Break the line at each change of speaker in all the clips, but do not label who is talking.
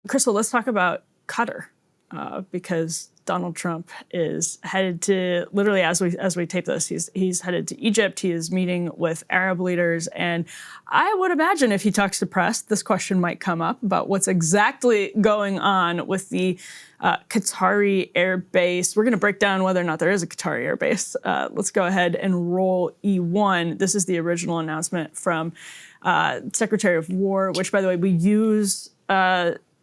Krystal, let's talk about Qatar, because Donald Trump is headed to, literally as we tape this, he's headed to Egypt. He is meeting with Arab leaders, and I would imagine if he talks to press, this question might come up about what's exactly going on with the Qatari air base. We're going to break down whether or not there is a Qatari air base. Let's go ahead and roll E1. This is the original announcement from Secretary of War, which, by the way, we use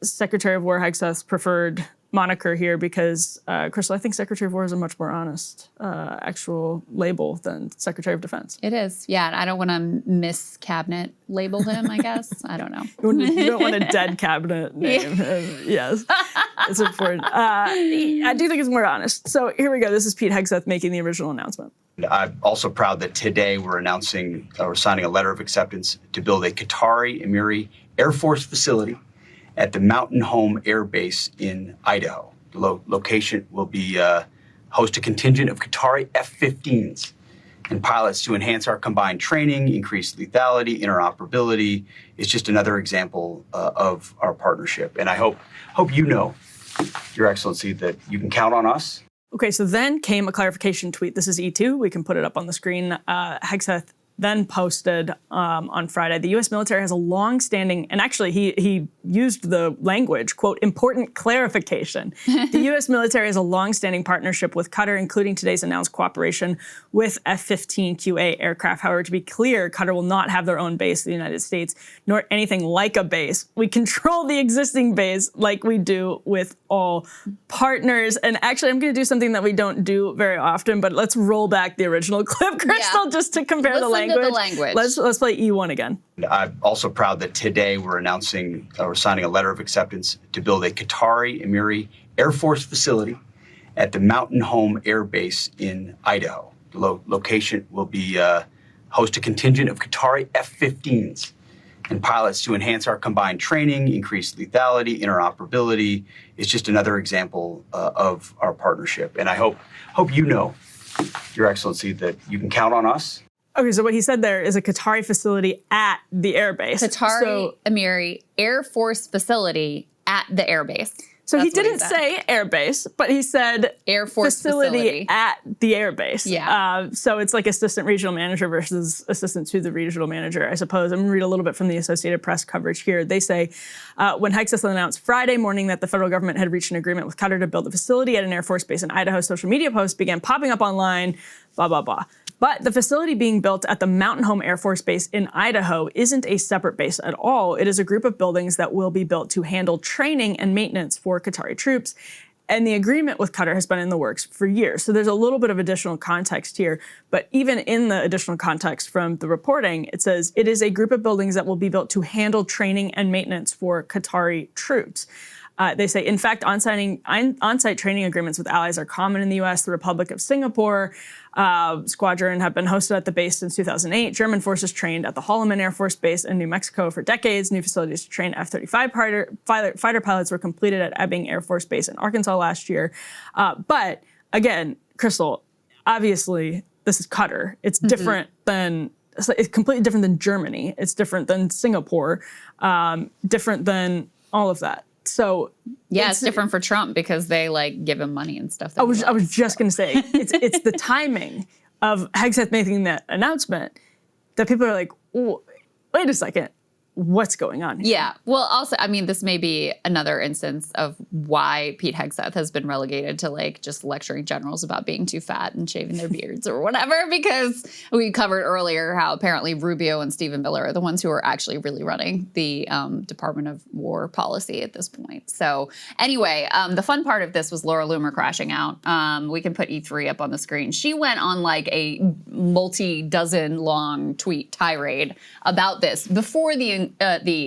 Secretary of War Hegseth's preferred moniker here because, Krystal, I think Secretary of War is a much more honest actual label than Secretary of Defense.
It is, yeah. I don't want to mis-cabinet label him, I guess. I don't know.
You don't want a dead cabinet name. Yes, it's important. I do think it's more honest. So here we go. This is Pete Hegseth making the original announcement.
I'm also proud that today we're signing a letter of acceptance to build a Qatari Emiri Air Force facility at the Mountain Home Air Base in Idaho. The location will be host a contingent of Qatari F-15s and pilots to enhance our combined training, increase lethality, interoperability. It's just another example of our partnership. And I hope you know, Your Excellency, that you can count on us.
Okay, so then came a clarification tweet. This is E2. We can put it up on the screen. Hegseth then posted on Friday, the U.S. military has a long-standing, and actually he used the language, quote, important clarification. The U.S. military has a long-standing partnership with Qatar, including today's announced cooperation with F-15QA aircraft. However, to be clear, Qatar will not have their own base in the United States, nor anything like a base. We control the existing base like we do with all partners. And actually, I'm going to do something that we don't do very often, but let's roll back the original clip, Krystal, just to compare the language. Let's play E1 again.
I'm also proud that today we're signing a letter of acceptance to build a Qatari Emiri Air Force facility at the Mountain Home Air Base in Idaho. The location will be host a contingent of Qatari F-15s and pilots to enhance our combined training, increase lethality, interoperability. It's just another example of our partnership. And I hope you know, Your Excellency, that you can count on us.
Okay, so what he said there is a Qatari facility at the airbase.
Qatari Emiri Air Force facility at the airbase.
So he didn't say airbase, but he said
Air Force
facility at the airbase.
Yeah.
So it's like assistant regional manager versus assistant to the regional manager, I suppose. I'm going to read a little bit from the Associated Press coverage here. They say, when Hegseth announced Friday morning that the federal government had reached an agreement with Qatar to build a facility at an Air Force base in Idaho, social media posts began popping up online, blah, blah, blah. But the facility being built at the Mountain Home Air Force Base in Idaho isn't a separate base at all. It is a group of buildings that will be built to handle training and maintenance for Qatari troops. And the agreement with Qatar has been in the works for years. So there's a little bit of additional context here. But even in the additional context from the reporting, it says it is a group of buildings that will be built to handle training and maintenance for Qatari troops. They say, in fact, on-site training agreements with allies are common in the U.S. The Republic of Singapore squadron have been hosted at the base since 2008. German forces trained at the Holloman Air Force Base in New Mexico for decades. New facilities to train F-35 fighter pilots were completed at Ebbing Air Force Base in Arkansas last year. But again, Krystal, obviously, this is Qatar. It's different than... It's completely different than Germany. It's different than Singapore. Different than all of that. So
yeah, it's different for Trump because they like give him money and stuff.
I was just going to say it's the timing of Hegseth making that announcement that people are like, wait a second. What's going on here?
Yeah. Well, also, I mean, this may be another instance of why Pete Hegseth has been relegated to like just lecturing generals about being too fat and shaving their beards or whatever, because we covered earlier how apparently Rubio and Stephen Miller are the ones who are actually really running the Department of War policy at this point. So anyway, the fun part of this was Laura Loomer crashing out. We can put E3 up on the screen. She went on like a multi-dozen long tweet tirade about this before the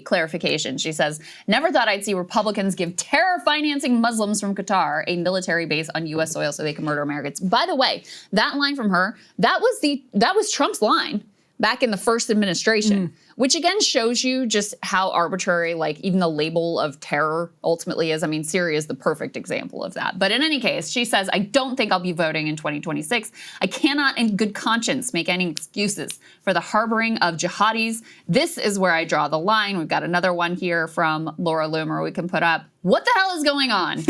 clarification. She says, never thought I'd see Republicans give terror financing Muslims from Qatar a military base on U.S. soil so they can murder Americans. By the way, that line from her, that was Trump's line back in the first administration, which again shows you just how arbitrary, like even the label of terror ultimately is. I mean, Syria is the perfect example of that. But in any case, she says, I don't think I'll be voting in 2026. I cannot in good conscience make any excuses for the harboring of jihadis. This is where I draw the line. We've got another one here from Laura Loomer we can put up. What the hell is going on?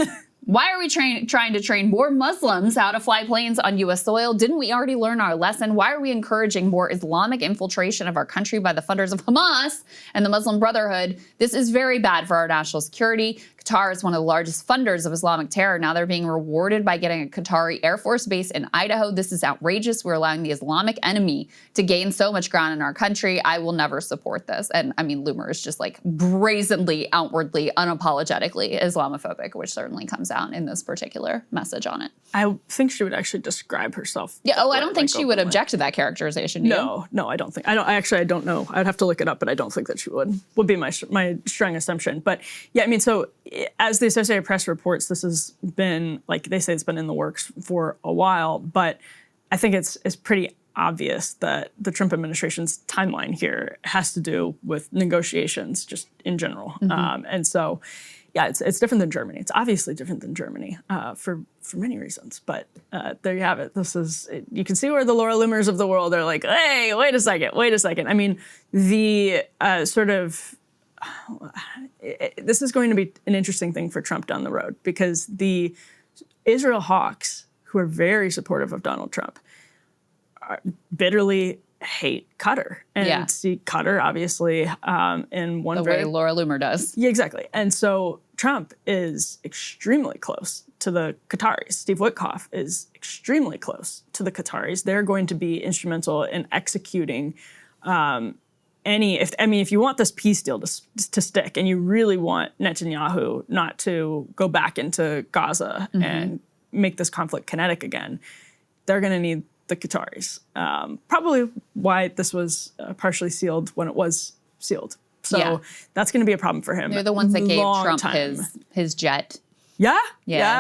Why are we trying to train more Muslims how to fly planes on U.S. soil? Didn't we already learn our lesson? Why are we encouraging more Islamic infiltration of our country by the funders of Hamas and the Muslim Brotherhood? This is very bad for our national security. Qatar is one of the largest funders of Islamic terror. Now they're being rewarded by getting a Qatari Air Force base in Idaho. This is outrageous. We're allowing the Islamic enemy to gain so much ground in our country. I will never support this. And I mean, Loomer is just like brazenly, outwardly, unapologetically Islamophobic, which certainly comes out in this particular message on it.
I think she would actually describe herself.
Yeah. Oh, I don't think she would object to that characterization.
No, I don't think. I don't know. I'd have to look it up, but I don't think that she would be my strong assumption. But yeah, I mean, so as the Associated Press reports, this has been, like they say, it's been in the works for a while, but I think it's pretty obvious that the Trump administration's timeline here has to do with negotiations just in general. And so, yeah, it's different than Germany. It's obviously different than Germany for many reasons. But there you have it. You can see where the Laura Loomers of the world are like, hey, wait a second. I mean, the this is going to be an interesting thing for Trump down the road, because the Israel hawks, who are very supportive of Donald Trump, bitterly hate Qatar and see Qatar obviously in one
way Laura Loomer does.
Yeah, exactly. And so Trump is extremely close to the Qataris. Steve Witkoff is extremely close to the Qataris. They're going to be instrumental in executing if you want this peace deal to stick, and you really want Netanyahu not to go back into Gaza and make this conflict kinetic again, they're going to need the Qataris. Probably why this was partially sealed when it was sealed. So that's going to be a problem for him.
They're the ones that gave Trump his jet.
Yeah.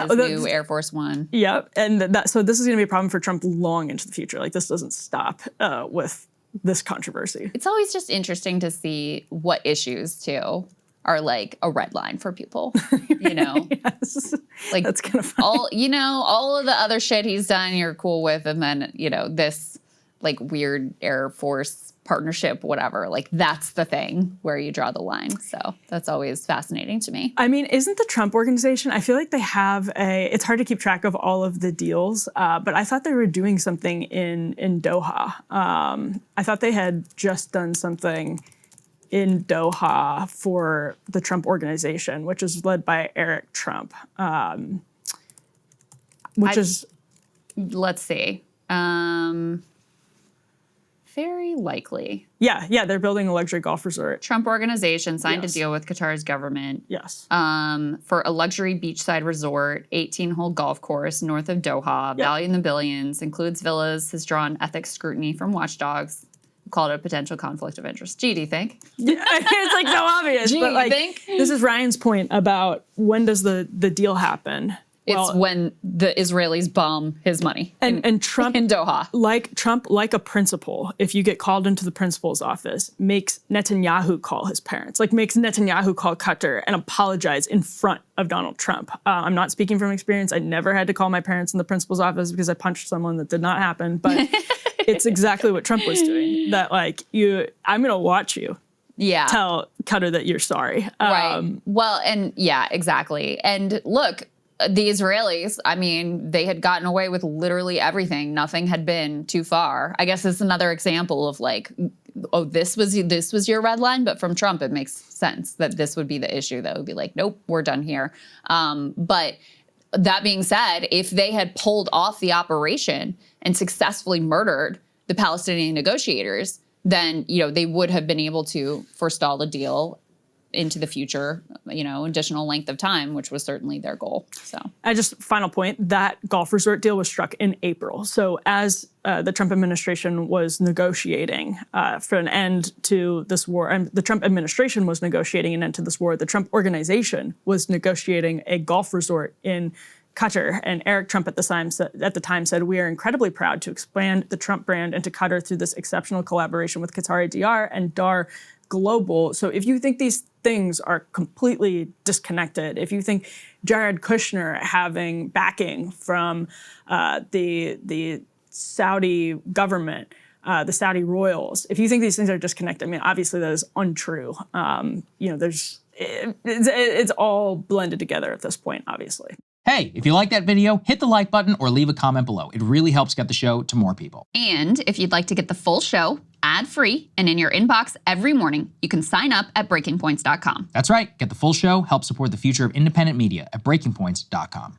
His new Air Force One.
Yeah, and so this is going to be a problem for Trump long into the future. Like, this doesn't stop with this controversy.
It's always just interesting to see what issues too are like a red line for people, you know?
Yes.
Like,
that's kind of funny.
all of the other shit he's done you're cool with, and then, this like weird Air Force partnership, whatever, like that's the thing where you draw the line. So that's always fascinating to me.
I mean, isn't the Trump Organization, I feel like they have it's hard to keep track of all of the deals, but I thought they were doing something in Doha. I thought they had just done something in Doha for the Trump Organization, which is led by Eric Trump,
let's see. Very likely.
Yeah, they're building a luxury golf resort.
Trump Organization signed a deal with Qatar's government.
Yes.
For a luxury beachside resort, 18-hole golf course north of Doha, value in the billions, includes villas, has drawn ethics scrutiny from watchdogs. Called it a potential conflict of interest. Gee, do you think?
Yeah, it's like so obvious.
Gee,
but like,
you think?
This is Ryan's point about when does the deal happen?
It's when the Israelis bomb his money.
And Trump
in Doha.
Like a principal, if you get called into the principal's office, makes Netanyahu call his parents, like makes Netanyahu call Qatar and apologize in front of Donald Trump. I'm not speaking from experience. I never had to call my parents in the principal's office because I punched someone. That did not happen. But it's exactly what Trump was doing. That like I'm going to watch you.
Yeah.
Tell Qatar that you're sorry.
Right. Well, and yeah, exactly. And look, the Israelis, I mean, they had gotten away with literally everything. Nothing had been too far. I guess it's another example of like, oh, this was your red line. But from Trump, it makes sense that this would be the issue. That would be like, nope, we're done here. But that being said, if they had pulled off the operation and successfully murdered the Palestinian negotiators, then, they would have been able to forestall a deal into the future, additional length of time, which was certainly their goal. So,
final point, that golf resort deal was struck in April. So as the Trump administration was negotiating for an end to this war, and the Trump administration was negotiating an end to this war, the Trump Organization was negotiating a golf resort in Qatar. And Eric Trump at the time said, "We are incredibly proud to expand the Trump brand into Qatar through this exceptional collaboration with Qatari DR and DAR Global." So if you think these things are completely disconnected, if you think Jared Kushner having backing from the Saudi government, the Saudi royals, if you think these things are disconnected, I mean, obviously that is untrue. It's all blended together at this point, obviously.
Hey, if you like that video, hit the like button or leave a comment below. It really helps get the show to more people.
And if you'd like to get the full show ad-free and in your inbox every morning, you can sign up at breakingpoints.com.
That's right. Get the full show, help support the future of independent media at breakingpoints.com.